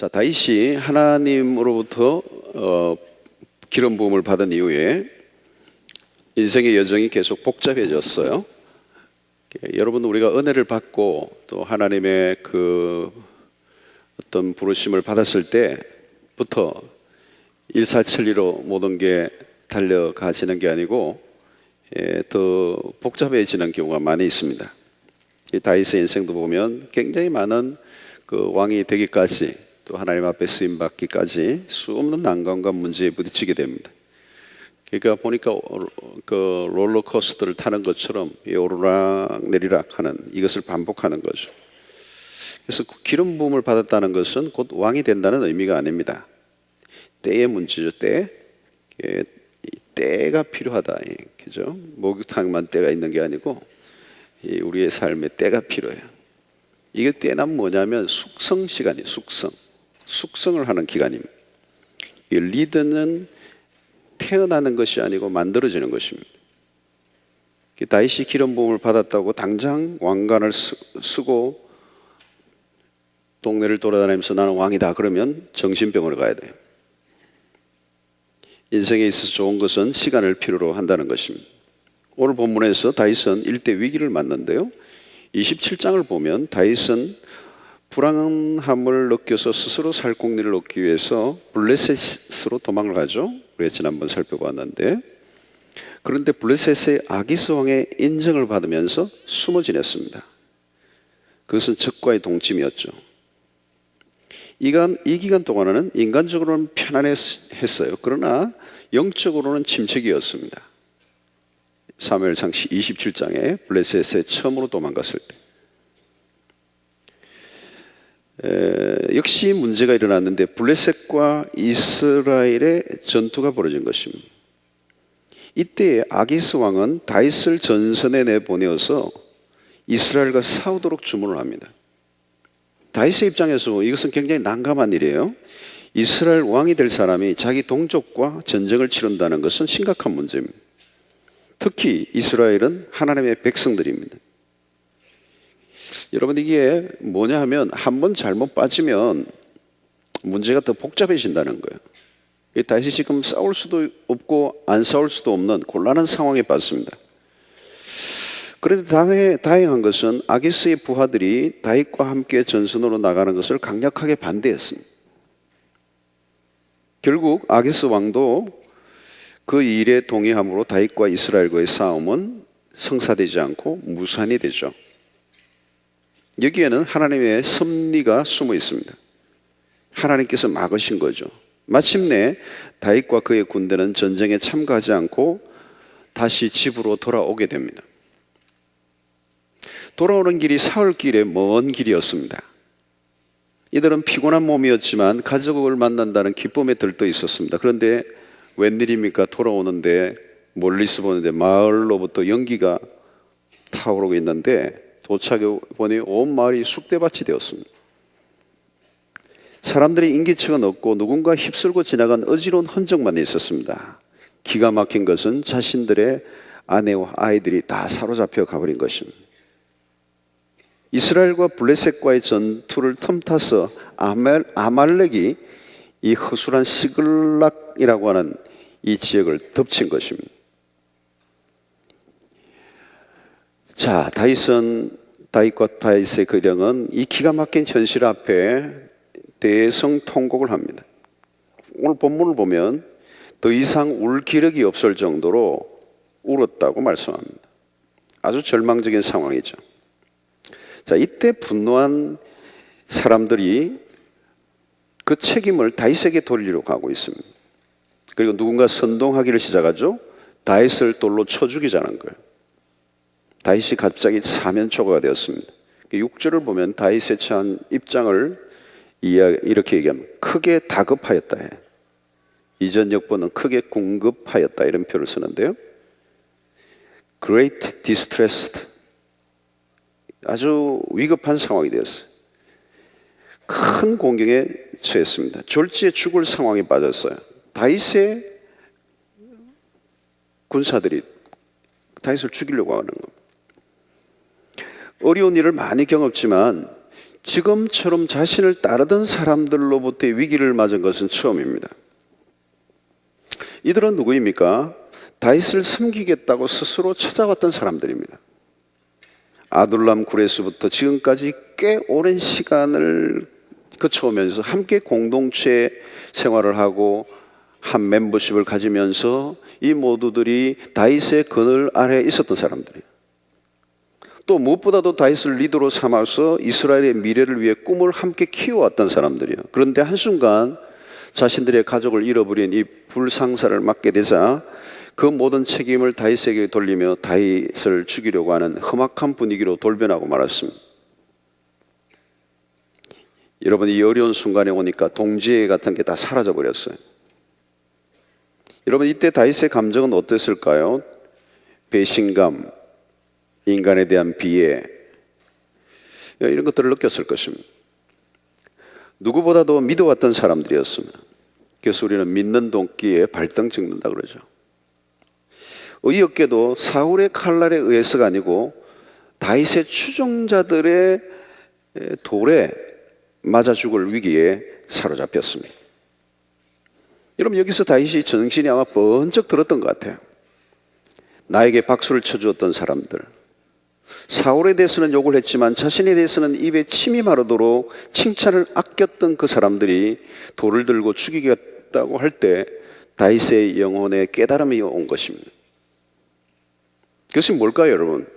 자, 다윗이 하나님으로부터 기름 부음을 받은 이후에 인생의 여정이 계속 복잡해졌어요. 여러분, 우리가 은혜를 받고 또 하나님의 그 어떤 부르심을 받았을 때부터 일사천리로 모든 게 달려가지는 게 아니고 더 복잡해지는 경우가 많이 있습니다. 이 다윗의 인생도 보면 굉장히 많은 그 왕이 되기까지 또 하나님 앞에 쓰임 받기까지 수없는 난관과 문제에 부딪히게 됩니다. 그러니까 보니까 그 롤러코스터를 타는 것처럼 오르락 내리락 하는 이것을 반복하는 거죠. 그래서 기름 부음을 받았다는 것은 곧 왕이 된다는 의미가 아닙니다. 때의 문제죠. 때가 필요하다. 그죠? 목욕탕만 때가 있는 게 아니고 우리의 삶에 때가 필요해요. 이게 때는 뭐냐면 숙성 시간이에요. 숙성을 하는 기간입니다. 이 리더는 태어나는 것이 아니고 만들어지는 것입니다. 다윗이 기름 부음을 받았다고 당장 왕관을 쓰고 동네를 돌아다니면서 나는 왕이다 그러면 정신병원에 가야 돼요. 인생에 있어서 좋은 것은 시간을 필요로 한다는 것입니다. 오늘 본문에서 다윗은 일대 위기를 맞는데요. 27장을 보면 다윗은 불안함을 느껴서 스스로 살 공리를 얻기 위해서 블레셋으로 도망을 가죠. 우리가 지난번 살펴봤는데, 그런데 블레셋의 아기스 왕의 인정을 받으면서 숨어 지냈습니다. 그것은 적과의 동침이었죠. 이 기간 동안은 인간적으로는 편안했어요. 그러나 영적으로는 침체기였습니다. 사무엘상 27장에 블레셋에 처음으로 도망갔을 때 역시 문제가 일어났는데 블레셋과 이스라엘의 전투가 벌어진 것입니다. 이때 아기스 왕은 다윗을 전선에 내보내어서 이스라엘과 싸우도록 주문을 합니다. 다윗의 입장에서 이것은 굉장히 난감한 일이에요. 이스라엘 왕이 될 사람이 자기 동족과 전쟁을 치른다는 것은 심각한 문제입니다. 특히 이스라엘은 하나님의 백성들입니다. 여러분, 이게 뭐냐 하면 한번 잘못 빠지면 문제가 더 복잡해진다는 거예요. 다윗이 지금 싸울 수도 없고 안 싸울 수도 없는 곤란한 상황에 빠졌습니다. 그런데 다행한 것은 아기스의 부하들이 다윗과 함께 전선으로 나가는 것을 강력하게 반대했습니다. 결국 아기스 왕도 그 일에 동의함으로 다윗과 이스라엘과의 싸움은 성사되지 않고 무산이 되죠. 여기에는 하나님의 섭리가 숨어 있습니다. 하나님께서 막으신 거죠. 마침내 다윗과 그의 군대는 전쟁에 참가하지 않고 다시 집으로 돌아오게 됩니다. 돌아오는 길이 사흘길의 먼 길이었습니다. 이들은 피곤한 몸이었지만 가족을 만난다는 기쁨에 들떠 있었습니다. 그런데 웬일입니까? 돌아오는데 멀리서 보는데 마을로부터 연기가 타오르고 있는데 도착해 보니 온 마을이 쑥대밭이 되었습니다. 사람들의 인기척은 없고 누군가 휩쓸고 지나간 어지러운 흔적만 있었습니다. 기가 막힌 것은 자신들의 아내와 아이들이 다 사로잡혀 가버린 것입니다. 이스라엘과 블레셋과의 전투를 틈타서 아말렉이 이 허술한 시글락이라고 하는 이 지역을 덮친 것입니다. 자, 다윗과 다윗의 그령은 이 기가 막힌 현실 앞에 대성통곡을 합니다. 오늘 본문을 보면 더 이상 울 기력이 없을 정도로 울었다고 말씀합니다. 아주 절망적인 상황이죠. 자, 이때 분노한 사람들이 그 책임을 다윗에게 돌리려고 하고 있습니다. 그리고 누군가 선동하기를 시작하죠. 다윗을 돌로 쳐 죽이자는 거예요. 다윗이 갑자기 사면초가가 되었습니다. 6절을 보면 다윗의 처한 입장을 이렇게 얘기합니다. 크게 다급하였다 해. 이전 역본은 크게 공급하였다 이런 표현을 쓰는데요. Great distressed, 아주 위급한 상황이 되었어요. 큰 공경에 처했습니다. 졸지에 죽을 상황에 빠졌어요. 다윗의 군사들이 다윗을 죽이려고 하는 겁니다. 어려운 일을 많이 경험했지만 지금처럼 자신을 따르던 사람들로부터의 위기를 맞은 것은 처음입니다. 이들은 누구입니까? 다윗을 섬기겠다고 스스로 찾아왔던 사람들입니다. 아둘람 구레스부터 지금까지 꽤 오랜 시간을 거쳐오면서 함께 공동체 생활을 하고 한 멤버십을 가지면서 이 모두들이 다윗의 그늘 아래에 있었던 사람들이에요. 또 무엇보다도 다윗을 리더로 삼아서 이스라엘의 미래를 위해 꿈을 함께 키워왔던 사람들이에요. 그런데 한순간 자신들의 가족을 잃어버린 이 불상사를 맡게 되자 그 모든 책임을 다윗에게 돌리며 다윗을 죽이려고 하는 험악한 분위기로 돌변하고 말았습니다. 여러분, 이 어려운 순간에 오니까 동지애 같은 게 다 사라져 버렸어요. 여러분, 이때 다윗의 감정은 어땠을까요? 배신감, 인간에 대한 비애, 이런 것들을 느꼈을 것입니다. 누구보다도 믿어왔던 사람들이었습니다. 그래서 우리는 믿는 도끼에 발등 찍는다 그러죠. 의없게도 사울의 칼날에 의해서가 아니고 다윗의 추종자들의 돌에 맞아 죽을 위기에 사로잡혔습니다. 여러분, 여기서 다윗이 정신이 아마 번쩍 들었던 것 같아요. 나에게 박수를 쳐주었던 사람들, 사울에 대해서는 욕을 했지만 자신에 대해서는 입에 침이 마르도록 칭찬을 아꼈던 그 사람들이 돌을 들고 죽이겠다고 할 때 다윗의 영혼에 깨달음이 온 것입니다. 그것이 뭘까요, 여러분?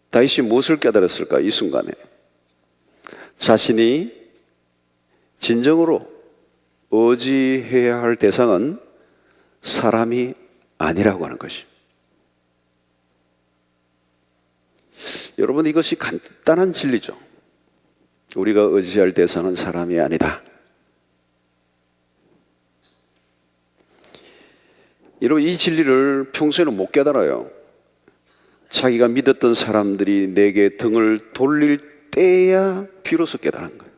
다윗이 무엇을 깨달았을까, 이 순간에? 자신이 진정으로 의지해야 할 대상은 사람이 아니라고 하는 것입니다. 여러분, 이것이 간단한 진리죠. 우리가 의지할 대상은 사람이 아니다. 여러분, 이 진리를 평소에는 못 깨달아요. 자기가 믿었던 사람들이 내게 등을 돌릴 때야 비로소 깨달은 거예요.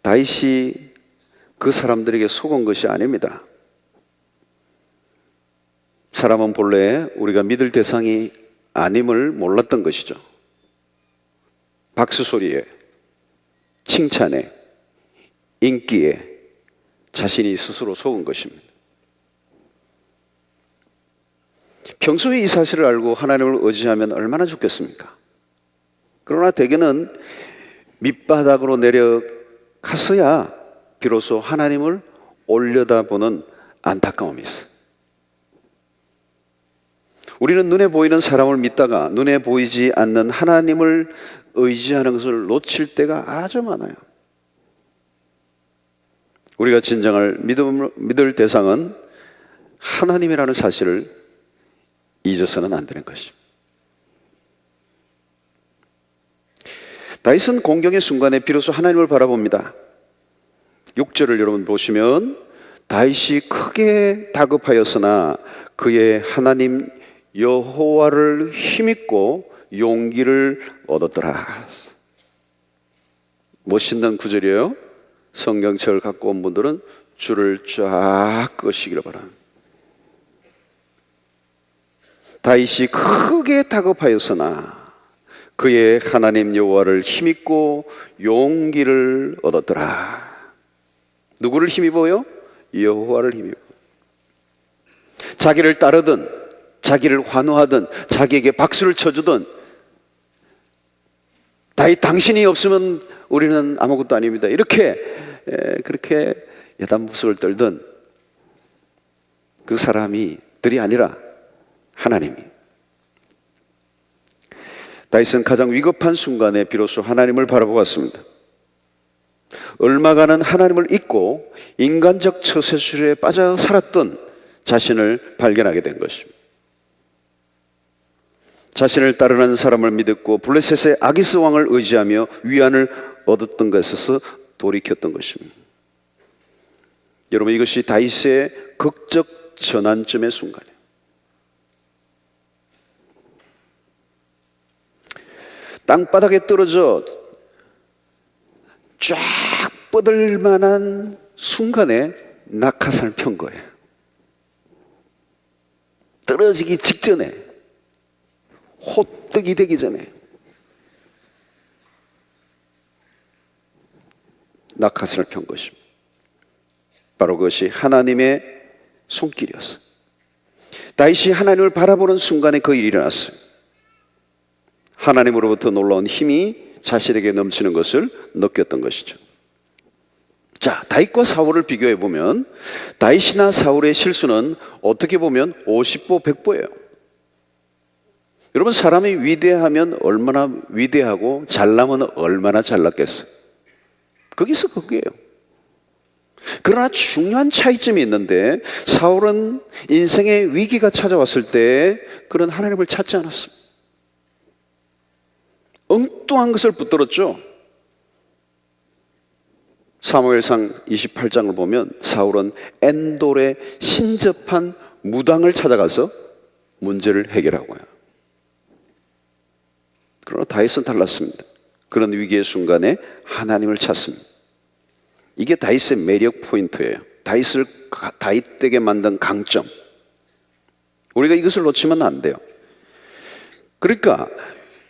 다윗이 그 사람들에게 속은 것이 아닙니다. 사람은 본래 우리가 믿을 대상이 아님을 몰랐던 것이죠. 박수 소리에, 칭찬에, 인기에 자신이 스스로 속은 것입니다. 평소에 이 사실을 알고 하나님을 의지하면 얼마나 좋겠습니까? 그러나 대개는 밑바닥으로 내려가서야 비로소 하나님을 올려다보는 안타까움이 있어요. 우리는 눈에 보이는 사람을 믿다가 눈에 보이지 않는 하나님을 의지하는 것을 놓칠 때가 아주 많아요. 우리가 진정할 믿을 대상은 하나님이라는 사실을 잊어서는 안 되는 것입니다. 다윗은 공경의 순간에 비로소 하나님을 바라봅니다. 6절을 여러분 보시면 다윗이 크게 다급하였으나 그의 하나님 여호와를 힘입고 용기를 얻었더라. 멋있는 구절이에요. 성경책을 갖고 온 분들은 줄을 쫙 끄시기를 바랍니다. 다윗이 크게 다급하였으나 그의 하나님 여호와를 힘입고 용기를 얻었더라. 누구를 힘입어요? 여호와를 힘입어. 자기를 따르든 자기를 환호하든 자기에게 박수를 쳐주든 다윗 당신이 없으면 우리는 아무것도 아닙니다. 이렇게 그렇게 야단법석을 떨던 그 사람들이 아니라 하나님이. 다윗은 가장 위급한 순간에 비로소 하나님을 바라보았습니다. 얼마간은 하나님을 잊고 인간적 처세술에 빠져 살았던 자신을 발견하게 된 것입니다. 자신을 따르는 사람을 믿었고 블레셋의 아기스 왕을 의지하며 위안을 얻었던 것에서 돌이켰던 것입니다. 여러분, 이것이 다윗의 극적 전환점의 순간이에요. 땅바닥에 떨어져 쫙 뻗을 만한 순간에 낙하산을 편 거예요. 떨어지기 직전에 호떡이 되기 전에 낙하산을 편 것입니다. 바로 그것이 하나님의 손길이었어요. 다윗이 하나님을 바라보는 순간에 그 일이 일어났어요. 하나님으로부터 놀라운 힘이 자신에게 넘치는 것을 느꼈던 것이죠. 자, 다윗과 사울을 비교해 보면 다윗이나 사울의 실수는 어떻게 보면 50보 100보예요. 여러분, 사람이 위대하면 얼마나 위대하고 잘나면 얼마나 잘났겠어요. 거기서 그게요. 그러나 중요한 차이점이 있는데, 사울은 인생의 위기가 찾아왔을 때 그는 하나님을 찾지 않았습니다. 엉뚱한 것을 붙들었죠. 사무엘상 28장을 보면 사울은 엔돌의 신접한 무당을 찾아가서 문제를 해결하고요. 그러나 다윗은 달랐습니다. 그런 위기의 순간에 하나님을 찾습니다. 이게 다윗의 매력 포인트예요. 다윗을 다윗되게 만든 강점. 우리가 이것을 놓치면 안 돼요. 그러니까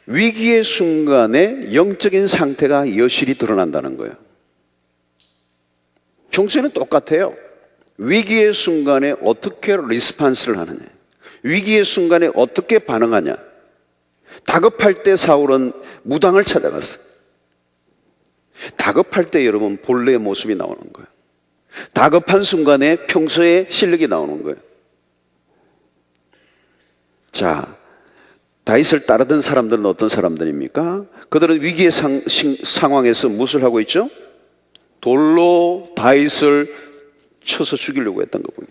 위기의 순간에 영적인 상태가 여실히 드러난다는 거예요. 평소에는 똑같아요. 위기의 순간에 어떻게 리스판스를 하느냐, 위기의 순간에 어떻게 반응하냐. 다급할 때 사울은 무당을 찾아갔어요. 다급할 때 여러분 본래의 모습이 나오는 거예요. 다급한 순간에 평소의 실력이 나오는 거예요. 자, 다윗을 따르던 사람들은 어떤 사람들입니까? 그들은 위기의 상황에서 무엇을 하고 있죠? 돌로 다윗을 쳐서 죽이려고 했던 거군요.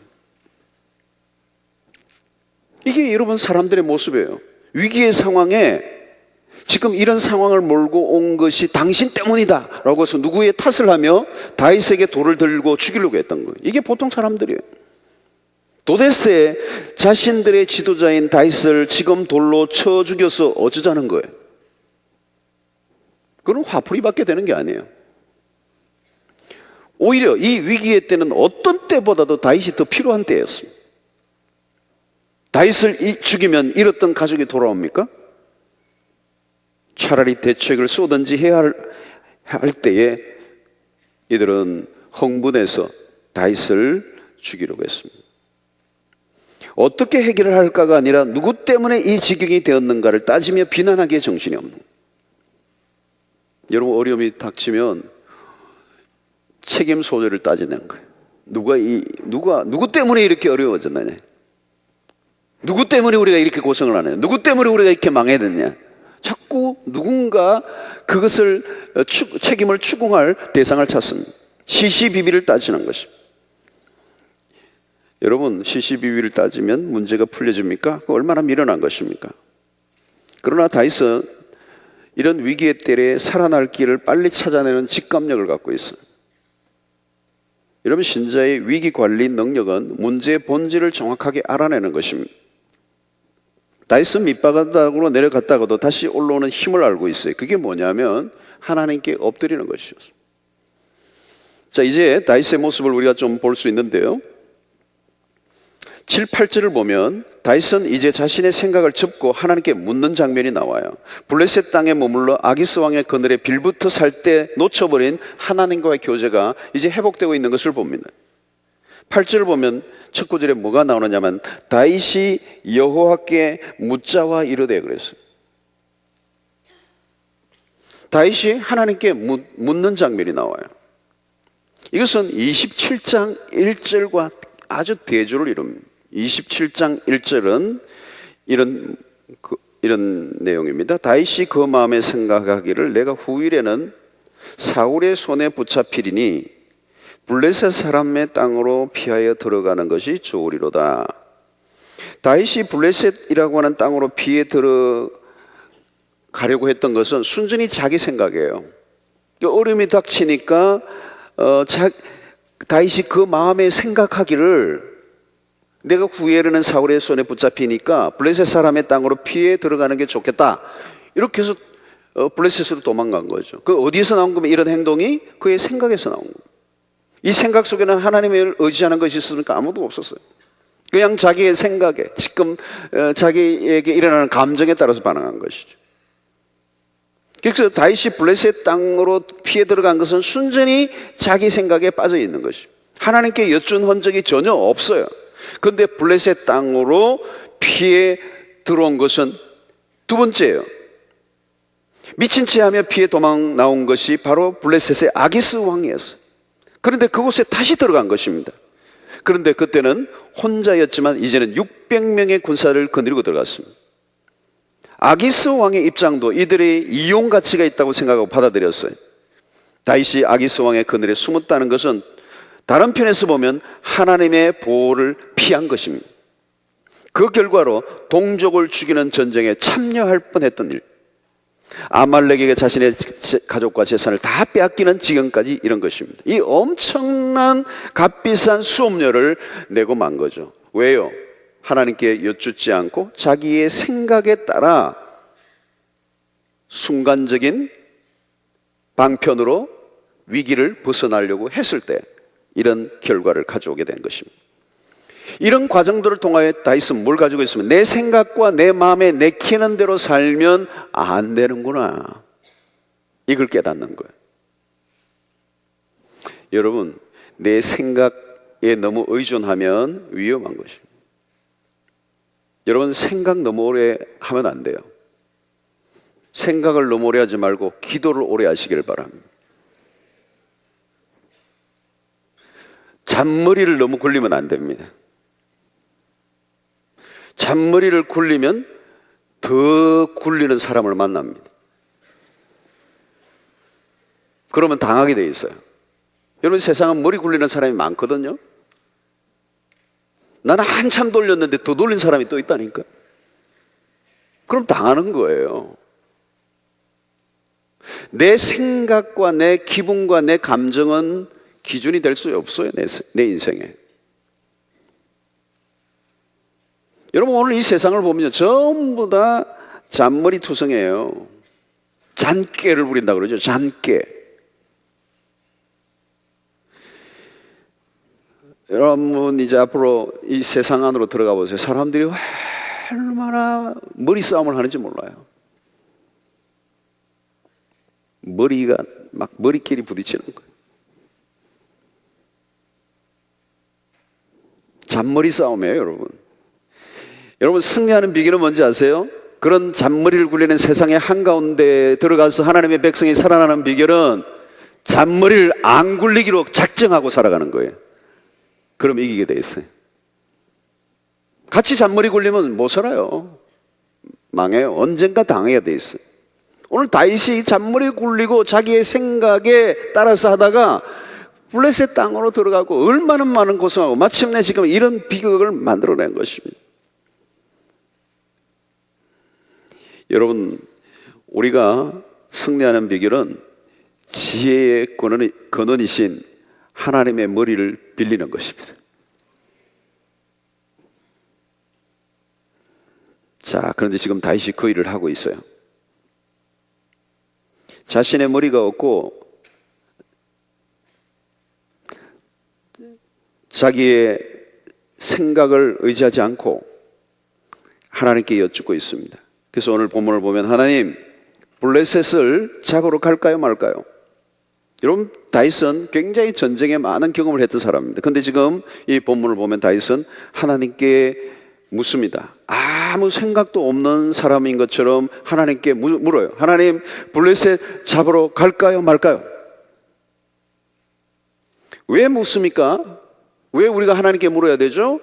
이게 여러분 사람들의 모습이에요. 위기의 상황에 지금 이런 상황을 몰고 온 것이 당신 때문이다 라고 해서 누구의 탓을 하며 다윗에게 돌을 들고 죽이려고 했던 거예요. 이게 보통 사람들이에요. 도대체 자신들의 지도자인 다윗을 지금 돌로 쳐 죽여서 어쩌자는 거예요? 그건 화풀이 받게 되는 게 아니에요. 오히려 이 위기의 때는 어떤 때보다도 다윗이 더 필요한 때였습니다. 다윗을 죽이면 잃었던 가족이 돌아옵니까? 차라리 대책을 쏘든지 해야 할 때에 이들은 흥분해서 다윗을 죽이려고 했습니다. 어떻게 해결을 할까가 아니라 누구 때문에 이 지경이 되었는가를 따지며 비난하기에 정신이 없는 거예요. 여러분, 어려움이 닥치면 책임 소재를 따지는 거예요. 누구 때문에 이렇게 어려워졌느냐? 누구 때문에 우리가 이렇게 고생을 하느냐? 누구 때문에 우리가 이렇게 망해졌냐? 자꾸 누군가 그것을 책임을 추궁할 대상을 찾습니다. 시시비비를 따지는 것입니다. 여러분, 시시비비를 따지면 문제가 풀려집니까? 얼마나 미련한 것입니까? 그러나 다윗은 이런 위기의 때에 살아날 길을 빨리 찾아내는 직감력을 갖고 있어요. 여러분, 신자의 위기 관리 능력은 문제의 본질을 정확하게 알아내는 것입니다. 다윗은 밑바닥으로 내려갔다가도 다시 올라오는 힘을 알고 있어요. 그게 뭐냐면 하나님께 엎드리는 것이었습니다. 자, 이제 다윗의 모습을 우리가 좀 볼 수 있는데요. 7, 8절을 보면 다윗은 이제 자신의 생각을 접고 하나님께 묻는 장면이 나와요. 블레셋 땅에 머물러 아기스 왕의 그늘에 빌부터 살 때 놓쳐버린 하나님과의 교제가 이제 회복되고 있는 것을 봅니다. 8절을 보면 첫 구절에 뭐가 나오느냐면 다윗이 여호와께 묻자와 이르되 그랬어요. 다윗이 하나님께 묻는 장면이 나와요. 이것은 27장 1절과 아주 대조를 이룹니다. 27장 1절은 이런 내용입니다. 다윗이 그 마음에 생각하기를 내가 후일에는 사울의 손에 붙잡히리니 블레셋 사람의 땅으로 피하여 들어가는 것이 좋으리로다. 다윗이 블레셋이라고 하는 땅으로 피해 들어가려고 했던 것은 순전히 자기 생각이에요. 어려움이 닥치니까 다윗이 그 마음에 생각하기를 내가 후에는 사울의 손에 붙잡히니까 블레셋 사람의 땅으로 피해 들어가는 게 좋겠다. 이렇게 해서 블레셋으로 도망간 거죠. 그 어디에서 나온 거면 이런 행동이 그의 생각에서 나온 거예요. 이 생각 속에는 하나님을 의지하는 것이 있으니까 아무도 없었어요. 그냥 자기의 생각에, 지금 자기에게 일어나는 감정에 따라서 반응한 것이죠. 그래서 다윗이 블레셋 땅으로 피해 들어간 것은 순전히 자기 생각에 빠져 있는 것이죠. 하나님께 여쭌 흔적이 전혀 없어요. 그런데 블레셋 땅으로 피해 들어온 것은 두 번째예요. 미친 채 하며 피해 도망 나온 것이 바로 블레셋의 아기스 왕이었어요. 그런데 그곳에 다시 들어간 것입니다. 그런데 그때는 혼자였지만 이제는 600명의 군사를 거느리고 들어갔습니다. 아기스 왕의 입장도 이들의 이용 가치가 있다고 생각하고 받아들였어요. 다윗이 아기스 왕의 그늘에 숨었다는 것은 다른 편에서 보면 하나님의 보호를 피한 것입니다. 그 결과로 동족을 죽이는 전쟁에 참여할 뻔했던 일, 아말렉에게 자신의 가족과 재산을 다 빼앗기는 지경까지 이런 것입니다. 이 엄청난 값비싼 수업료를 내고 만 거죠. 왜요? 하나님께 여쭙지 않고 자기의 생각에 따라 순간적인 방편으로 위기를 벗어나려고 했을 때 이런 결과를 가져오게 된 것입니다. 이런 과정들을 통하여 다윗은 뭘 가지고 있으면 내 생각과 내 마음에 내키는 대로 살면 안 되는구나, 이걸 깨닫는 거예요. 여러분, 내 생각에 너무 의존하면 위험한 것입니다. 여러분, 생각 너무 오래 하면 안 돼요. 생각을 너무 오래 하지 말고 기도를 오래 하시길 바랍니다. 잔머리를 너무 굴리면 안 됩니다. 잔머리를 굴리면 더 굴리는 사람을 만납니다. 그러면 당하게 돼 있어요. 여러분, 세상은 머리 굴리는 사람이 많거든요. 나는 한참 돌렸는데 더 돌린 사람이 또 있다니까. 그럼 당하는 거예요. 내 생각과 내 기분과 내 감정은 기준이 될 수 없어요, 내 인생에. 여러분, 오늘 이 세상을 보면요, 전부 다 잔머리 투성이에요. 잔깨를 부린다고 그러죠. 잔깨. 여러분, 이제 앞으로 이 세상 안으로 들어가 보세요. 사람들이 얼마나 머리 싸움을 하는지 몰라요. 머리가 막 머리끼리 부딪히는 거예요. 잔머리 싸움이에요, 여러분. 여러분, 승리하는 비결은 뭔지 아세요? 그런 잔머리를 굴리는 세상의 한가운데 들어가서 하나님의 백성이 살아나는 비결은 잔머리를 안 굴리기로 작정하고 살아가는 거예요. 그럼 이기게 돼 있어요. 같이 잔머리 굴리면 못 살아요. 망해요. 언젠가 당해야 돼 있어요. 오늘 다윗이 잔머리 굴리고 자기의 생각에 따라서 하다가 블레셋 땅으로 들어가고 얼마나 많은 고생하고 마침내 지금 이런 비극을 만들어낸 것입니다. 여러분, 우리가 승리하는 비결은 지혜의 근원이신 하나님의 머리를 빌리는 것입니다. 자, 그런데 지금 다윗이 그 일을 하고 있어요. 자신의 머리가 없고 자기의 생각을 의지하지 않고 하나님께 여쭙고 있습니다. 그래서 오늘 본문을 보면 하나님, 블레셋을 잡으러 갈까요 말까요? 여러분, 다윗은 굉장히 전쟁에 많은 경험을 했던 사람입니다. 그런데 지금 이 본문을 보면 다윗은 하나님께 묻습니다. 아무 생각도 없는 사람인 것처럼 하나님께 물어요. 하나님, 블레셋 잡으러 갈까요 말까요? 왜 묻습니까? 왜 우리가 하나님께 물어야 되죠?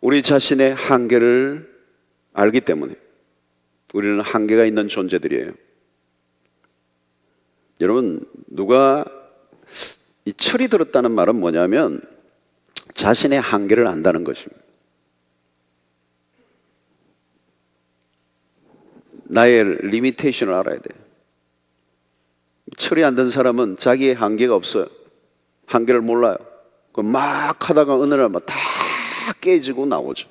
우리 자신의 한계를 알기 때문에. 우리는 한계가 있는 존재들이에요. 여러분, 누가 이 철이 들었다는 말은 뭐냐면 자신의 한계를 안다는 것입니다. 나의 리미테이션을 알아야 돼요. 철이 안 든 사람은 자기의 한계가 없어요. 한계를 몰라요. 막 하다가 어느 날 다 깨지고 나오죠.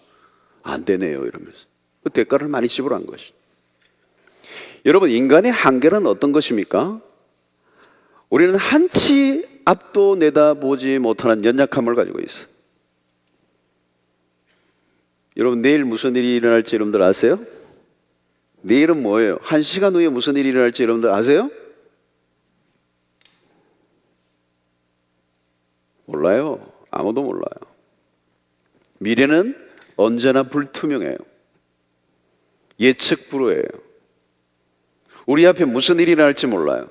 안 되네요, 이러면서. 그 대가를 많이 지불한 것이죠. 여러분, 인간의 한계는 어떤 것입니까? 우리는 한치 앞도 내다보지 못하는 연약함을 가지고 있어요. 여러분 내일 무슨 일이 일어날지 여러분들 아세요? 내일은 뭐예요? 1시간 후에 무슨 일이 일어날지 여러분들 아세요? 몰라요. 아무도 몰라요. 미래는 언제나 불투명해요. 예측 불허해요. 우리 앞에 무슨 일이 일어날지 몰라요.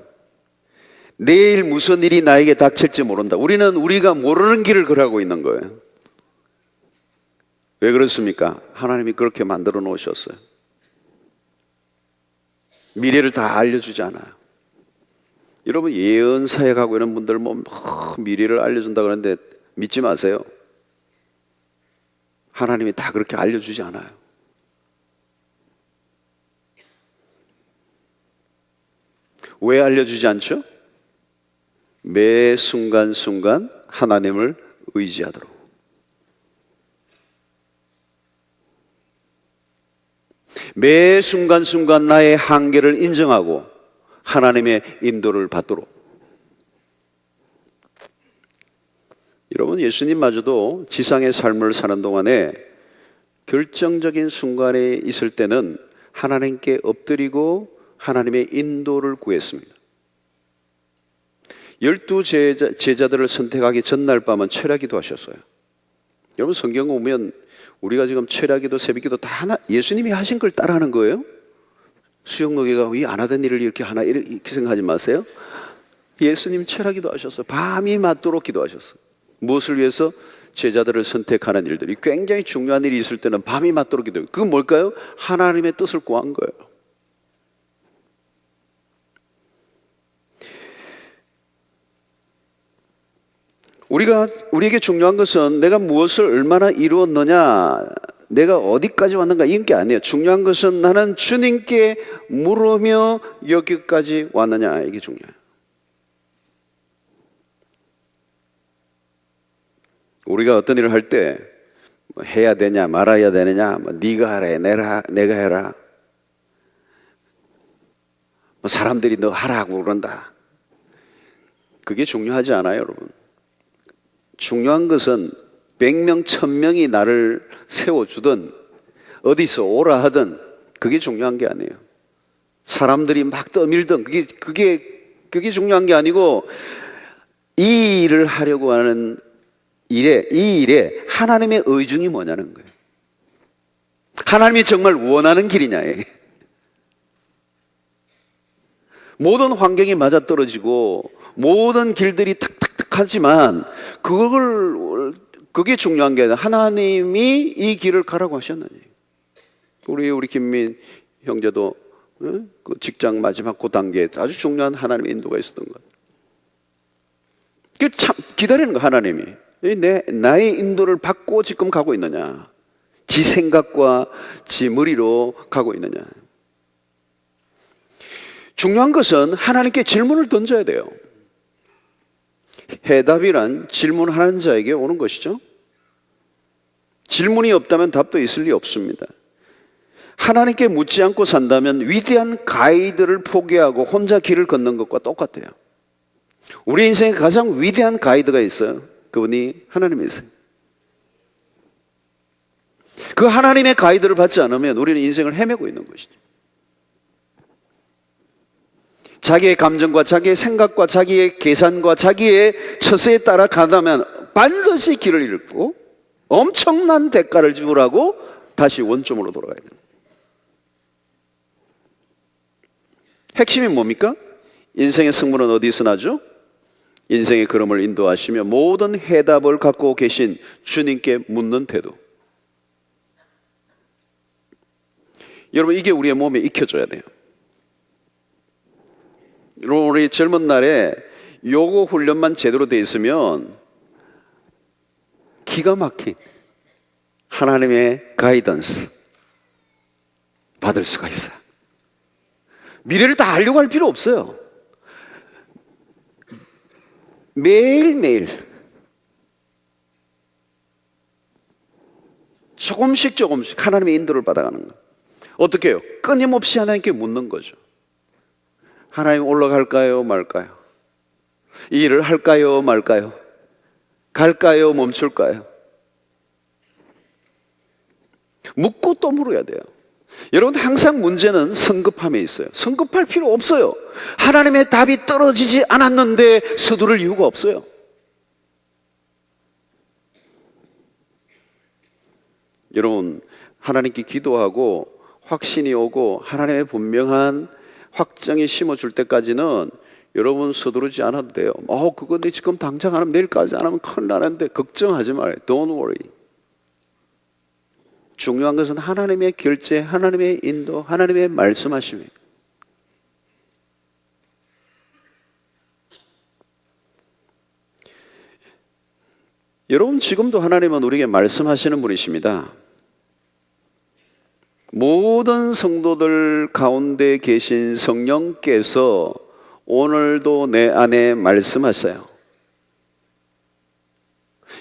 내일 무슨 일이 나에게 닥칠지 모른다. 우리는 우리가 모르는 길을 걸어가고 있는 거예요. 왜 그렇습니까? 하나님이 그렇게 만들어 놓으셨어요. 미래를 다 알려주지 않아요. 여러분 예언사에 가고 이런 분들 뭐 미래를 알려준다 그러는데 믿지 마세요. 하나님이 다 그렇게 알려주지 않아요. 왜 알려주지 않죠? 매 순간순간 하나님을 의지하도록. 매 순간순간 나의 한계를 인정하고 하나님의 인도를 받도록. 여러분 예수님마저도 지상의 삶을 사는 동안에 결정적인 순간에 있을 때는 하나님께 엎드리고 하나님의 인도를 구했습니다. 12 제자들을 선택하기 전날 밤은 철야기도 하셨어요. 여러분 성경 보면 우리가 지금 철야기도 새벽기도 다 예수님이 하신 걸 따라하는 거예요. 수영노기가 왜 안 하던 일을 이렇게 하나 이렇게 생각하지 마세요. 예수님 철야기도 하셨어요. 밤이 맞도록 기도하셨어요. 무엇을 위해서? 제자들을 선택하는 일들이 굉장히 중요한 일이 있을 때는 밤이 맞도록 기도해요. 그건 뭘까요? 하나님의 뜻을 구한 거예요. 우리에게 중요한 것은 내가 무엇을 얼마나 이루었느냐, 내가 어디까지 왔는가 이런 게 아니에요. 중요한 것은 나는 주님께 물으며 여기까지 왔느냐, 이게 중요해요. 우리가 어떤 일을 할 때 뭐 해야 되냐 말아야 되느냐, 뭐 네가 하래 내가 해라, 뭐 사람들이 너 하라고 그런다, 그게 중요하지 않아요. 여러분 중요한 것은 100명 1000명이 나를 세워주든 어디서 오라 하든 그게 중요한 게 아니에요. 사람들이 막 떠밀든 그게 중요한 게 아니고, 이 일을 하려고 하는 이 일에 하나님의 의중이 뭐냐는 거예요. 하나님이 정말 원하는 길이냐. 모든 환경이 맞아떨어지고 모든 길들이 탁탁탁 하지만 그게 중요한 게 아니라 하나님이 이 길을 가라고 하셨느니. 우리 김민 형제도 그 직장 마지막 그 단계에 아주 중요한 하나님의 인도가 있었던 것. 그 참 기다리는 거. 하나님이 나의 인도를 받고 지금 가고 있느냐, 지 생각과 지 머리로 가고 있느냐. 중요한 것은 하나님께 질문을 던져야 돼요. 해답이란 질문하는 자에게 오는 것이죠. 질문이 없다면 답도 있을 리 없습니다. 하나님께 묻지 않고 산다면 위대한 가이드를 포기하고 혼자 길을 걷는 것과 똑같아요. 우리 인생에 가장 위대한 가이드가 있어요. 그분이 하나님이세요. 그 하나님의 가이드를 받지 않으면 우리는 인생을 헤매고 있는 것이죠. 자기의 감정과 자기의 생각과 자기의 계산과 자기의 처세에 따라 가다면 반드시 길을 잃고 엄청난 대가를 지불하고 다시 원점으로 돌아가야 됩니다. 핵심이 뭡니까? 인생의 승부는 어디서 나죠? 인생의 걸음을 인도하시며 모든 해답을 갖고 계신 주님께 묻는 태도. 여러분 이게 우리의 몸에 익혀져야 돼요. 여러분 우리 젊은 날에 요거 훈련만 제대로 돼 있으면 기가 막힌 하나님의 가이던스 받을 수가 있어요. 미래를 다 알려고 할 필요 없어요. 매일매일 조금씩 하나님의 인도를 받아가는 거예요. 어떻게 해요? 끊임없이 하나님께 묻는 거죠. 하나님 올라갈까요 말까요? 이 일을 할까요 말까요? 갈까요 멈출까요? 묻고 또 물어야 돼요. 여러분, 항상 문제는 성급함에 있어요. 성급할 필요 없어요. 하나님의 답이 떨어지지 않았는데 서두를 이유가 없어요. 여러분, 하나님께 기도하고 확신이 오고 하나님의 분명한 확정이 심어줄 때까지는 여러분 서두르지 않아도 돼요. 그거 내 지금 당장 안 하면 내일까지 안 하면 큰일 나는데 걱정하지 말아요. Don't worry. 중요한 것은 하나님의 결제, 하나님의 인도, 하나님의 말씀하심이에요. 여러분, 지금도 하나님은 우리에게 말씀하시는 분이십니다. 모든 성도들 가운데 계신 성령께서 오늘도 내 안에 말씀하세요.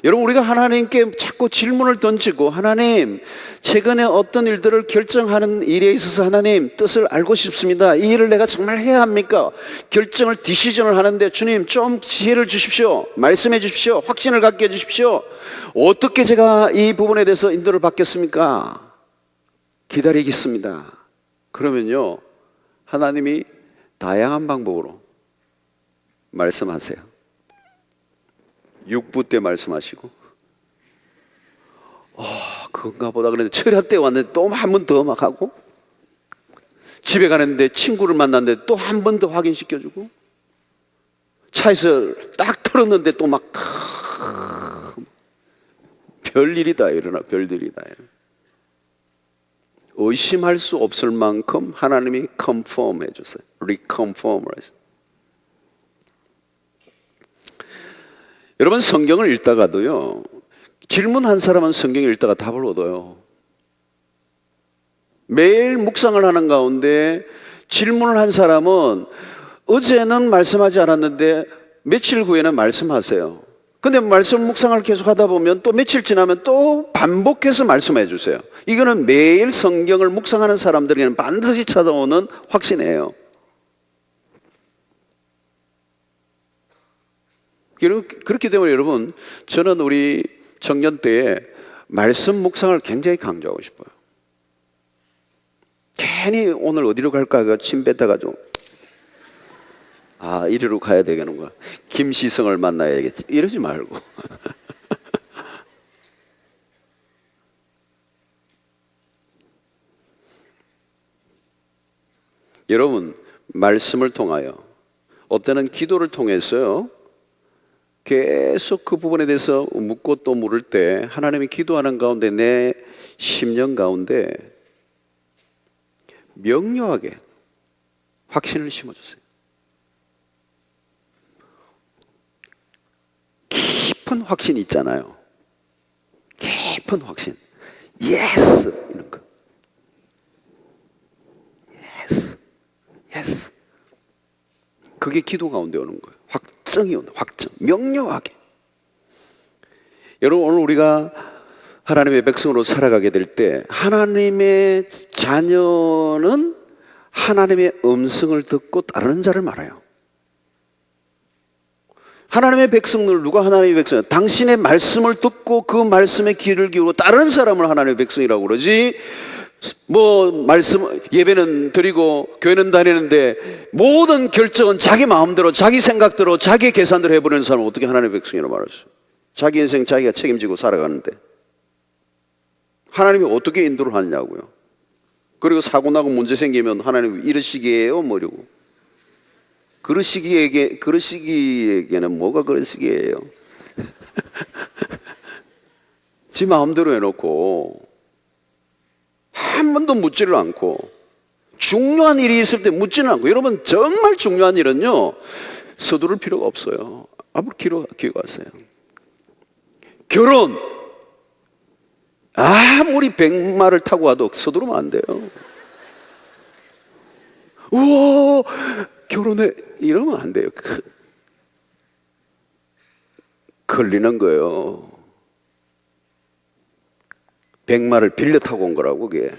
여러분, 우리가 하나님께 자꾸 질문을 던지고, 하나님, 최근에 어떤 일들을 결정하는 일에 있어서 하나님 뜻을 알고 싶습니다. 이 일을 내가 정말 해야 합니까? 결정을, 디시전을 하는데 주님 좀 지혜를 주십시오. 말씀해 주십시오. 확신을 갖게 해 주십시오. 어떻게 제가 이 부분에 대해서 인도를 받겠습니까? 기다리겠습니다. 그러면요, 하나님이 다양한 방법으로 말씀하세요. 육부 때 말씀하시고, 그건가 보다 그랬는데 철야 때 왔는데 또 한 번 더 막 하고, 집에 가는데 친구를 만났는데 또 한 번 더 확인시켜주고, 차에서 딱 털었는데 또 막 별일이 다 일어나. 별들이 다 일어나. 의심할 수 없을 만큼 하나님이 컨펌 해줬어요. 리컨펌을 했어요. 여러분, 성경을 읽다가도요, 질문한 사람은 성경을 읽다가 답을 얻어요. 매일 묵상을 하는 가운데 질문을 한 사람은 어제는 말씀하지 않았는데 며칠 후에는 말씀하세요. 근데 말씀 묵상을 계속 하다 보면 또 며칠 지나면 또 반복해서 말씀해 주세요. 이거는 매일 성경을 묵상하는 사람들에게는 반드시 찾아오는 확신이에요. 그렇기 때문에 여러분, 저는 우리 청년 때에 말씀 묵상을 굉장히 강조하고 싶어요. 괜히 오늘 어디로 갈까 침 뱉어가지고 이리로 가야 되겠는가, 김시성을 만나야겠지, 이러지 말고 여러분, 말씀을 통하여, 어때는 기도를 통해서요, 계속 그 부분에 대해서 묻고 또 물을 때 하나님이 기도하는 가운데 내 심령 가운데 명료하게 확신을 심어주세요. 깊은 확신이 있잖아요. 깊은 확신. 예스! 이런 거. 예스. 예스. 그게 기도 가운데 오는 거예요. 확정이 오는, 확정. 명료하게. 여러분, 오늘 우리가 하나님의 백성으로 살아가게 될 때 하나님의 자녀는 하나님의 음성을 듣고 따르는 자를 말해요. 하나님의 백성들, 누가 하나님의 백성이야? 당신의 말씀을 듣고 그 말씀에 귀를 기울이고 따르는 사람을 하나님의 백성이라고 그러지, 말씀, 예배는 드리고 교회는 다니는데 모든 결정은 자기 마음대로, 자기 생각대로, 자기 계산대로 해버리는 사람은 어떻게 하나님의 백성이라고 말할 수 있어요? 자기 인생 자기가 책임지고 살아가는데 하나님이 어떻게 인도를 하느냐고요. 그리고 사고나고 문제 생기면 하나님 이러시기에요 뭐라고. 그러시기에게는 뭐가 그러시기에요. 지 마음대로 해놓고 한 번도 묻지를 않고, 중요한 일이 있을 때 묻지는 않고. 여러분, 정말 중요한 일은요, 서두를 필요가 없어요. 앞으로 기회가 왔어요. 결혼, 아무리 100마를 타고 와도 서두르면 안 돼요. 우와, 결혼해, 이러면 안 돼요. 걸리는 거예요. 100마를 빌려 타고 온 거라고, 그게.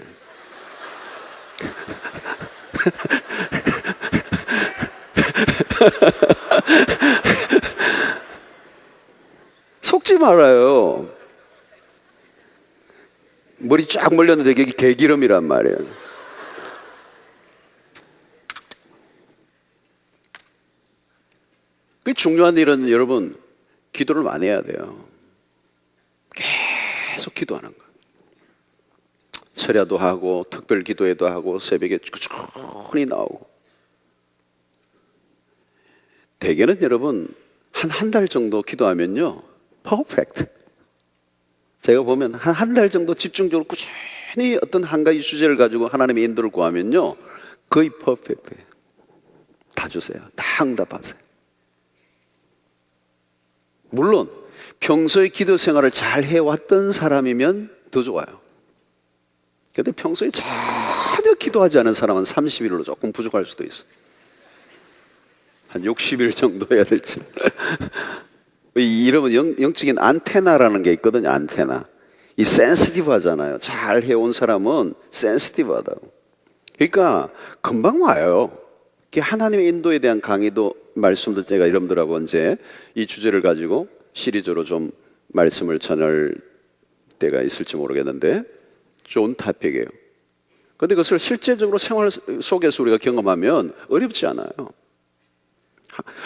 속지 말아요. 머리 쫙 몰렸는데 이게 개기름이란 말이에요. 그 중요한 일은 여러분, 기도를 많이 해야 돼요. 계속 기도하는 거예요. 철야도 하고 특별 기도회도 하고 새벽에 꾸준히 나오고. 대개는 여러분 한 달 정도 기도하면요 퍼펙트. 제가 보면 한 달 정도 집중적으로 꾸준히 어떤 한 가지 주제를 가지고 하나님의 인도를 구하면요 거의 퍼펙트. 다 주세요. 다 응답하세요. 물론 평소에 기도 생활을 잘 해왔던 사람이면 더 좋아요. 그런데 평소에 전혀 기도하지 않은 사람은 30일로 조금 부족할 수도 있어요. 한 60일 정도 해야 될지. 여러분 영적인 안테나라는 게 있거든요. 안테나. 이 센시티브 하잖아요. 잘 해온 사람은 센시티브 하다고. 그러니까 금방 와요. 하나님의 인도에 대한 강의도 말씀도 제가 여러분들하고 이제 이 주제를 가지고 시리즈로 좀 말씀을 전할 때가 있을지 모르겠는데 좋은 토픽이에요. 그런데 그것을 실제적으로 생활 속에서 우리가 경험하면 어렵지 않아요.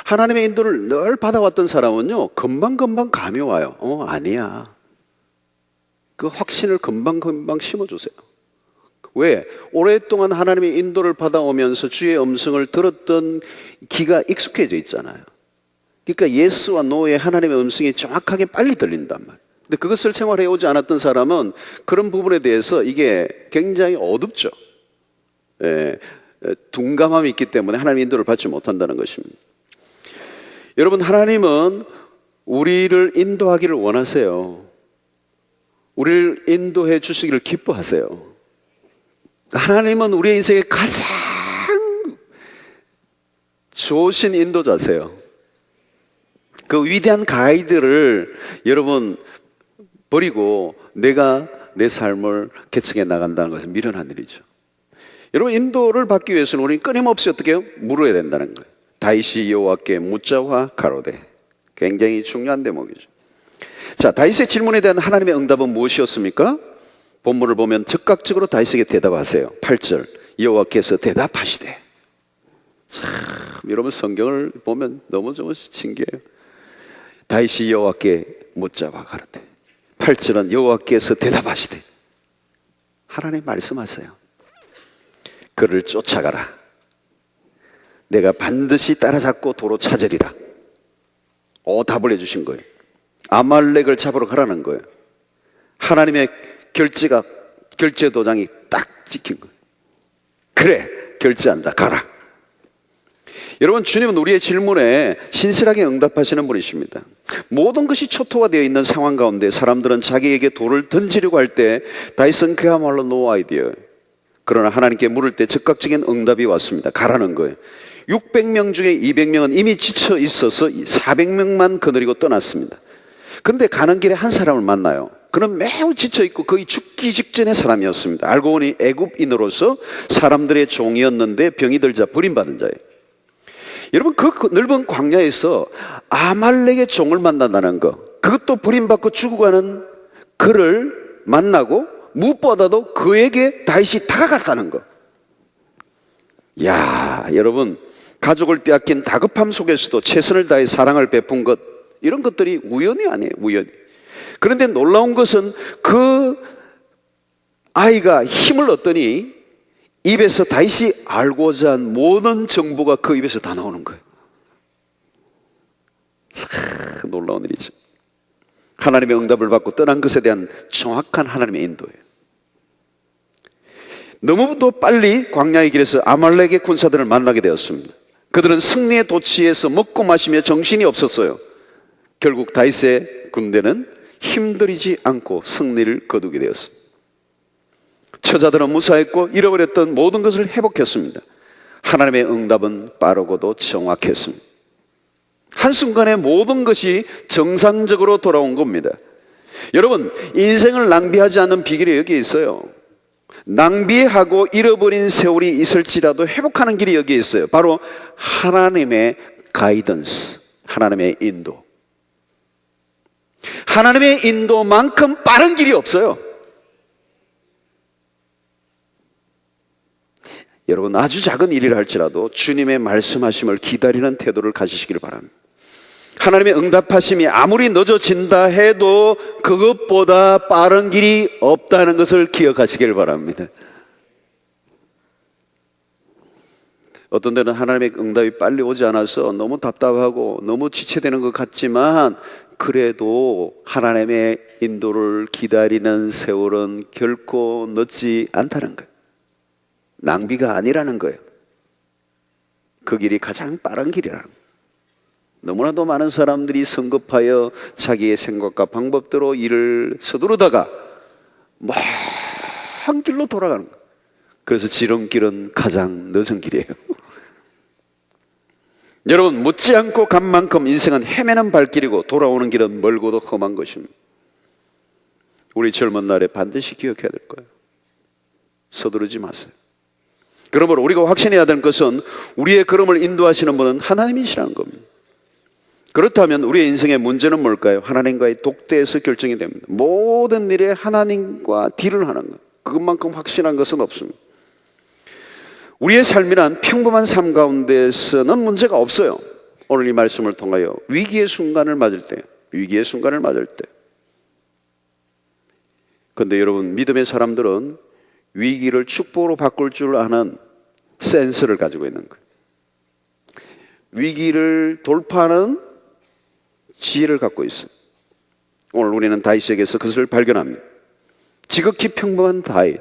하나님의 인도를 늘 받아왔던 사람은요 금방금방 감이 와요. 아니야. 그 확신을 금방금방 심어주세요. 왜? 오랫동안 하나님의 인도를 받아오면서 주의 음성을 들었던 귀가 익숙해져 있잖아요. 그러니까 예스와 노의 하나님의 음성이 정확하게 빨리 들린단 말이에요. 근데 그것을 생활해 오지 않았던 사람은 그런 부분에 대해서 이게 굉장히 어둡죠. 둔감함이 있기 때문에 하나님의 인도를 받지 못한다는 것입니다. 여러분, 하나님은 우리를 인도하기를 원하세요. 우리를 인도해 주시기를 기뻐하세요. 하나님은 우리의 인생에 가장 좋으신 인도자세요. 그 위대한 가이드를 여러분 버리고 내가 내 삶을 개척해 나간다는 것은 미련한 일이죠. 여러분, 인도를 받기 위해서는 우리는 끊임없이 어떻게 해요? 물어야 된다는 거예요. 다윗이 여호와께 묻자와 가로되. 굉장히 중요한 대목이죠. 자, 다윗의 질문에 대한 하나님의 응답은 무엇이었습니까? 본문을 보면 즉각적으로 다윗에게 대답하세요. 8절 여호와께서 대답하시되. 참, 여러분 성경을 보면 너무 좀 신기해요. 다윗이 여호와께 묻자와 가로되. 8절은 여호와께서 대답하시되. 하나님 말씀하세요. 그를 쫓아가라. 내가 반드시 따라잡고 도로 찾으리라. 답을 해주신 거예요. 아말렉을 잡으러 가라는 거예요. 하나님의 결제 도장이 딱 찍힌 거예요. 그래, 결제한다. 가라. 여러분, 주님은 우리의 질문에 신실하게 응답하시는 분이십니다. 모든 것이 초토화되어 있는 상황 가운데 사람들은 자기에게 돌을 던지려고 할 때 다윗은 그야말로 노 아이디어예요. 그러나 하나님께 물을 때 즉각적인 응답이 왔습니다. 가라는 거예요. 600명 중에 200명은 이미 지쳐 있어서 400명만 거느리고 떠났습니다. 그런데 가는 길에 한 사람을 만나요. 그는 매우 지쳐있고 거의 죽기 직전의 사람이었습니다. 알고 보니 애굽인으로서 사람들의 종이었는데 병이 들자 버림받은 자예요. 여러분, 그 넓은 광야에서 아말렉의 종을 만난다는 거, 그것도 버림받고 죽어가는 그를 만나고 무엇보다도 그에게 다윗이 다가갔다는 거. 야, 여러분, 가족을 빼앗긴 다급함 속에서도 최선을 다해 사랑을 베푼 것, 이런 것들이 우연이 아니에요. 우연히. 그런데 놀라운 것은 그 아이가 힘을 얻더니 입에서 다윗이 알고자 한 모든 정보가 그 입에서 다 나오는 거예요. 참 놀라운 일이죠. 하나님의 응답을 받고 떠난 것에 대한 정확한 하나님의 인도예요. 너무도 빨리 광야의 길에서 아말렉의 군사들을 만나게 되었습니다. 그들은 승리의 도취에서 먹고 마시며 정신이 없었어요. 결국 다윗의 군대는 힘들이지 않고 승리를 거두게 되었습니다. 처자들은 무사했고 잃어버렸던 모든 것을 회복했습니다. 하나님의 응답은 빠르고도 정확했습니다. 한순간에 모든 것이 정상적으로 돌아온 겁니다. 여러분, 인생을 낭비하지 않는 비결이 여기에 있어요. 낭비하고 잃어버린 세월이 있을지라도 회복하는 길이 여기에 있어요. 바로 하나님의 가이던스, 하나님의 인도. 하나님의 인도만큼 빠른 길이 없어요. 여러분, 아주 작은 일이라 할지라도 주님의 말씀하심을 기다리는 태도를 가지시기를 바랍니다. 하나님의 응답하심이 아무리 늦어진다 해도 그것보다 빠른 길이 없다는 것을 기억하시길 바랍니다. 어떤 데는 하나님의 응답이 빨리 오지 않아서 너무 답답하고 너무 지체되는 것 같지만, 그래도 하나님의 인도를 기다리는 세월은 결코 늦지 않다는 거예요. 낭비가 아니라는 거예요. 그 길이 가장 빠른 길이라는 거예요. 너무나도 많은 사람들이 성급하여 자기의 생각과 방법대로 일을 서두르다가 먼 길로 돌아가는 거예요. 그래서 지름길은 가장 늦은 길이에요. 여러분, 묻지 않고 간 만큼 인생은 헤매는 발길이고 돌아오는 길은 멀고도 험한 것입니다. 우리 젊은 날에 반드시 기억해야 될 거예요. 서두르지 마세요. 그러므로 우리가 확신해야 되는 것은 우리의 걸음을 인도하시는 분은 하나님이시라는 겁니다. 그렇다면 우리의 인생의 문제는 뭘까요? 하나님과의 독대에서 결정이 됩니다. 모든 일에 하나님과 딜을 하는 것, 그것만큼 확실한 것은 없습니다. 우리의 삶이란 평범한 삶 가운데서는 문제가 없어요. 오늘 이 말씀을 통하여 위기의 순간을 맞을 때, 그런데 여러분, 믿음의 사람들은 위기를 축복으로 바꿀 줄 아는 센스를 가지고 있는 거예요. 위기를 돌파하는 지혜를 갖고 있어요. 오늘 우리는 다윗에게서 그것을 발견합니다. 지극히 평범한 다윗,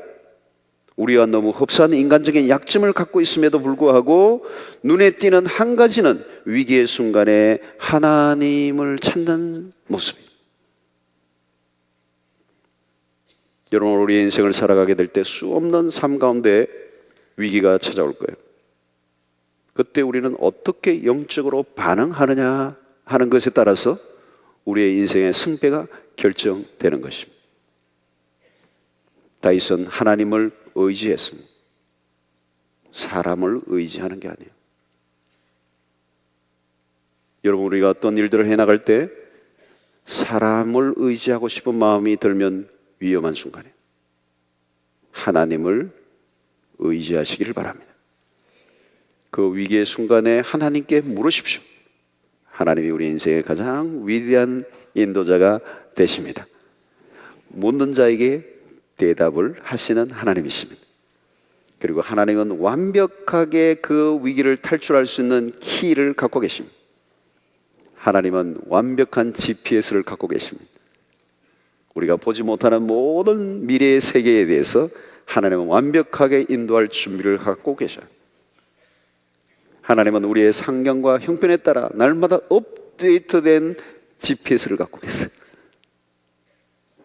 우리와 너무 흡사한 인간적인 약점을 갖고 있음에도 불구하고 눈에 띄는 한 가지는 위기의 순간에 하나님을 찾는 모습이에요. 여러분, 우리의 인생을 살아가게 될 때 수없는 삶 가운데 위기가 찾아올 거예요. 그때 우리는 어떻게 영적으로 반응하느냐 하는 것에 따라서 우리의 인생의 승패가 결정되는 것입니다. 다윗은 하나님을 의지했습니다. 사람을 의지하는 게 아니에요. 여러분, 우리가 어떤 일들을 해나갈 때 사람을 의지하고 싶은 마음이 들면 위험한 순간이에요. 하나님을 의지하시기를 바랍니다. 그 위기의 순간에 하나님께 물으십시오. 하나님이 우리 인생의 가장 위대한 인도자가 되십니다. 묻는 자에게 대답을 하시는 하나님이십니다. 그리고 하나님은 완벽하게 그 위기를 탈출할 수 있는 키를 갖고 계십니다. 하나님은 완벽한 GPS를 갖고 계십니다. 우리가 보지 못하는 모든 미래의 세계에 대해서 하나님은 완벽하게 인도할 준비를 갖고 계셔요. 하나님은 우리의 상경과 형편에 따라 날마다 업데이트된 GPS를 갖고 계세요.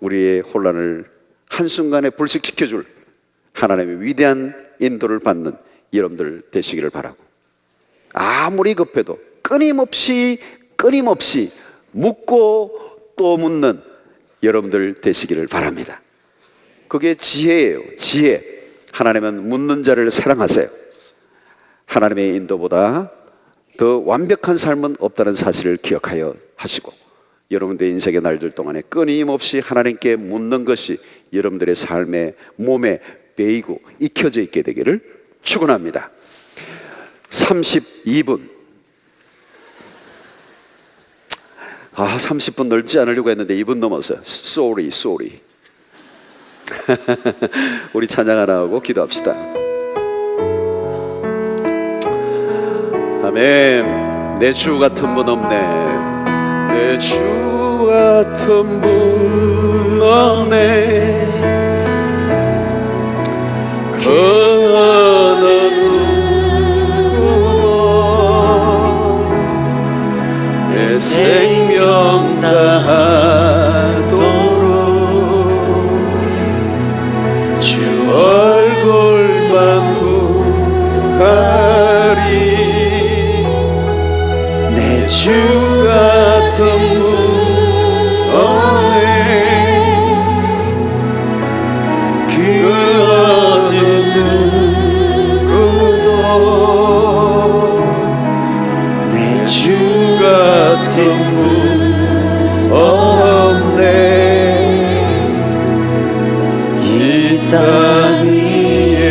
우리의 혼란을 한순간에 불식시켜줄 하나님의 위대한 인도를 받는 여러분들 되시기를 바라고, 아무리 급해도 끊임없이 묻고 또 묻는 여러분들 되시기를 바랍니다. 그게 지혜예요. 지혜. 하나님은 묻는 자를 사랑하세요. 하나님의 인도보다 더 완벽한 삶은 없다는 사실을 기억하여 하시고, 여러분들의 인생의 날들 동안에 끊임없이 하나님께 묻는 것이 여러분들의 삶의 몸에 배이고 익혀져 있게 되기를 축원합니다. 32분. 30분 넓지 않으려고 했는데 2분 넘었어요. Sorry. 우리 찬양 하나 하고 기도합시다. 아멘. 내 주 같은 분 없네. 내 주 같은 분 없네. 그 어느 누구도 내 생명 다하도록 주 얼굴만 구하리. 내 주 같은 분 없네. 그 어느 누구도 내 주 같은 분 없네. 이 땅 위에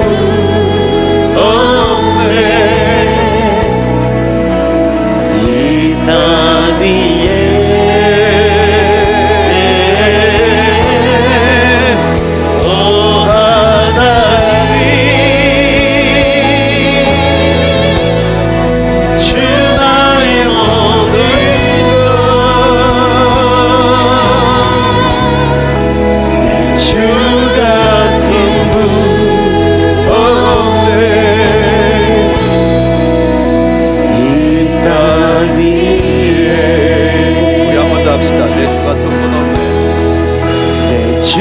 분 없네. 이 땅 위에 오 하나님 주 나의 모든 것 내 주 같은 분 없네. 이 땅 위에 우리 한 번 더 합시다. 내 주 같은 분 없네. 내 주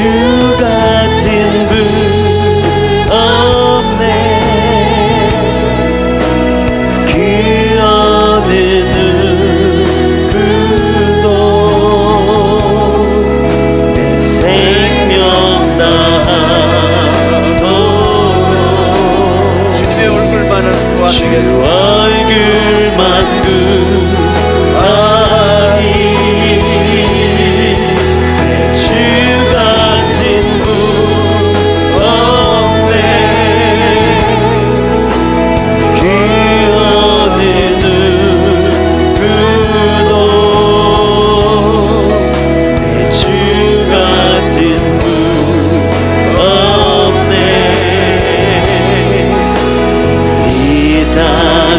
같은 분 없네. 그 어느 누구도 내 생명 다하도록 주님의 얼굴만을 주 구하시겠습니다. 얼굴만 구하니 내 주 같은 분 없네. 그 어느 누구도 내 주 같은 분 없네. 이 땅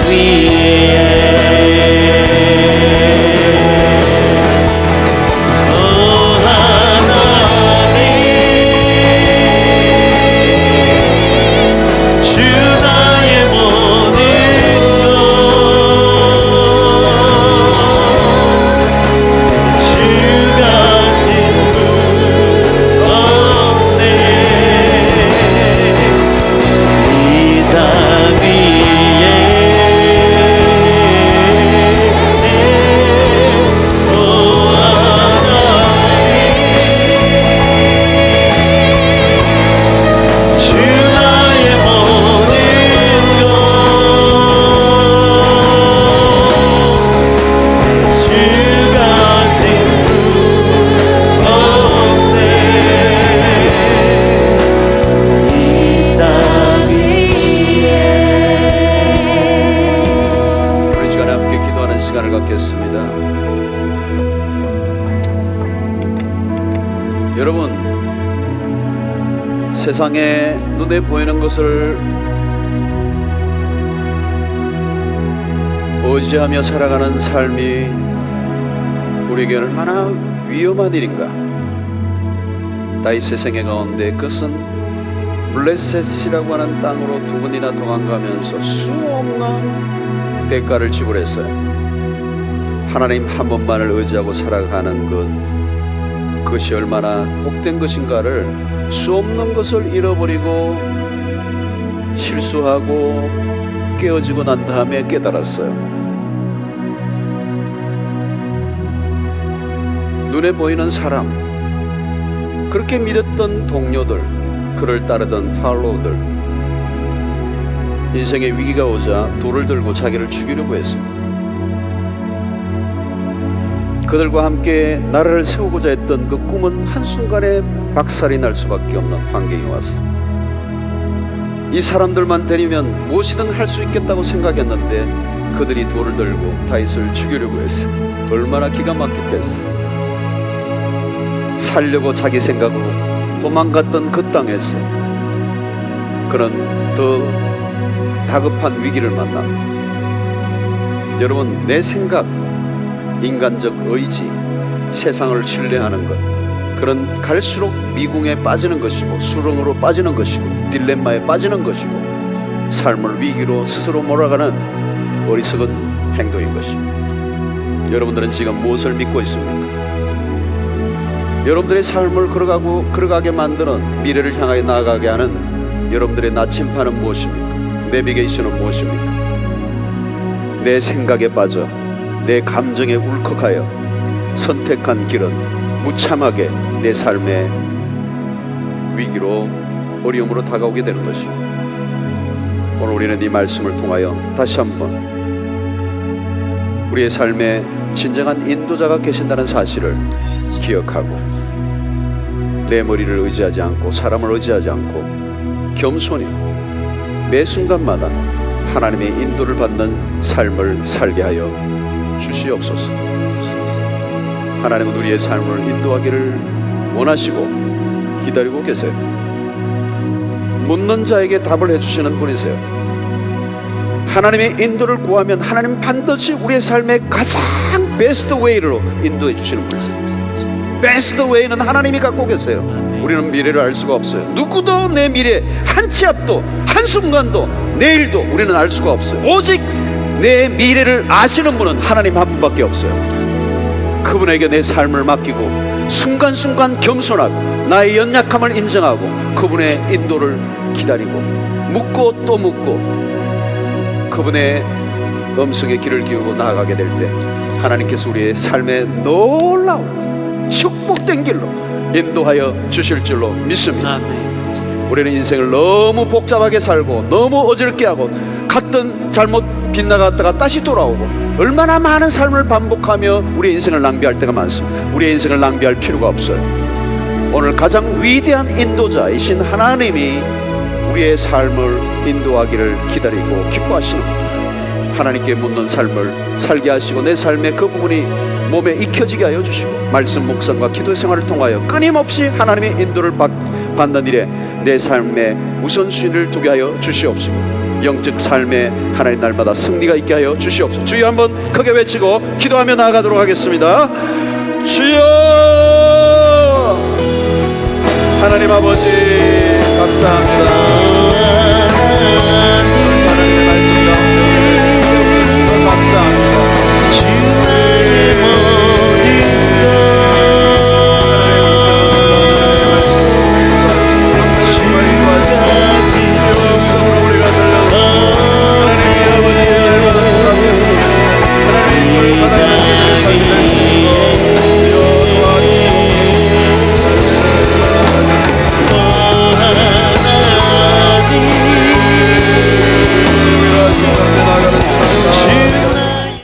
위에 오 하나님 주 나의 모든 것 내 주 같은 분 없네. 이 땅 위에 오 하나님 주 나의 모든 것 내 주 같은 분 없네. 이 땅 위에 우리 시간에 함께 기도하는 시간을 갖겠습니다. 여러분, 세상에 눈에 보이는 것을 의지하며 살아가는 삶이 우리에게 얼마나 위험한 일인가. 다윗의 생애 가운데 그것은 블레셋이라고 하는 땅으로 두 번이나 도망가면서 수없는 대가를 지불했어요. 하나님 한 번만을 의지하고 살아가는 그것이 얼마나 복된 것인가를 수없는 것을 잃어버리고 실수하고 깨어지고 난 다음에 깨달았어요. 눈에 보이는 사람, 그렇게 믿었던 동료들, 그를 따르던 팔로우들, 인생의 위기가 오자 돌을 들고 자기를 죽이려고 했습니다. 그들과 함께 나라를 세우고자 했던 그 꿈은 한순간에 박살이 날 수밖에 없는 환경이 왔어. 이 사람들만 데리면 무엇이든 할 수 있겠다고 생각했는데 그들이 돌을 들고 다윗을 죽이려고 했어. 얼마나 기가 막혔겠어. 살려고 자기 생각으로 도망갔던 그 땅에서 그는 더 다급한 위기를 만납니다. 여러분, 내 생각, 인간적 의지, 세상을 신뢰하는 것, 그런 갈수록 미궁에 빠지는 것이고 수렁으로 빠지는 것이고 딜레마에 빠지는 것이고 삶을 위기로 스스로 몰아가는 어리석은 행동인 것입니다. 여러분들은 지금 무엇을 믿고 있습니까? 여러분들의 삶을 걸어가게 만드는, 미래를 향하여 나아가게 하는 여러분들의 나침판은 무엇입니까? 내비게이션은 무엇입니까? 내 생각에 빠져 내 감정에 울컥하여 선택한 길은 무참하게 내 삶의 위기로, 어려움으로 다가오게 되는 것입니다. 오늘 우리는 이 말씀을 통하여 다시 한번 우리의 삶에 진정한 인도자가 계신다는 사실을 기억하고 내 머리를 의지하지 않고 사람을 의지하지 않고 겸손히 매 순간마다 하나님의 인도를 받는 삶을 살게 하여 주시옵소서. 하나님은 우리의 삶을 인도하기를 원하시고 기다리고 계세요. 묻는 자에게 답을 해주시는 분이세요. 하나님의 인도를 구하면 하나님 반드시 우리의 삶의 가장 베스트 웨이로 인도해 주시는 분이세요. 베스트 웨이는 하나님이 갖고 계세요. 우리는 미래를 알 수가 없어요. 누구도 내 미래 한 치 앞도 한순간도 내일도 우리는 알 수가 없어요. 오직 내 미래를 아시는 분은 하나님 한 분밖에 없어요. 그분에게 내 삶을 맡기고 순간순간 겸손하고 나의 연약함을 인정하고 그분의 인도를 기다리고 묻고 또 묻고 그분의 음성에 귀를 기울고 나아가게 될 때 하나님께서 우리의 삶에 놀라운 축복된 길로 인도하여 주실 줄로 믿습니다. 아멘. 우리는 인생을 너무 복잡하게 살고 너무 어지럽게 하고 갔던 잘못 빗나갔다가 다시 돌아오고 얼마나 많은 삶을 반복하며 우리의 인생을 낭비할 때가 많습니다. 우리의 인생을 낭비할 필요가 없어요. 오늘 가장 위대한 인도자이신 하나님이 우리의 삶을 인도하기를 기다리고 기뻐하시는 하나님께 묻는 삶을 살게 하시고 내 삶의 그 부분이 몸에 익혀지게 하여 주시고 말씀 묵상과 기도 생활을 통하여 끊임없이 하나님의 인도를 받는 일에 내 삶의 우선순위를 두게 하여 주시옵시고 영적 삶에 하나님 날마다 승리가 있게 하여 주시옵소서. 주여 한번 크게 외치고 기도하며 나아가도록 하겠습니다. 주여 하나님 아버지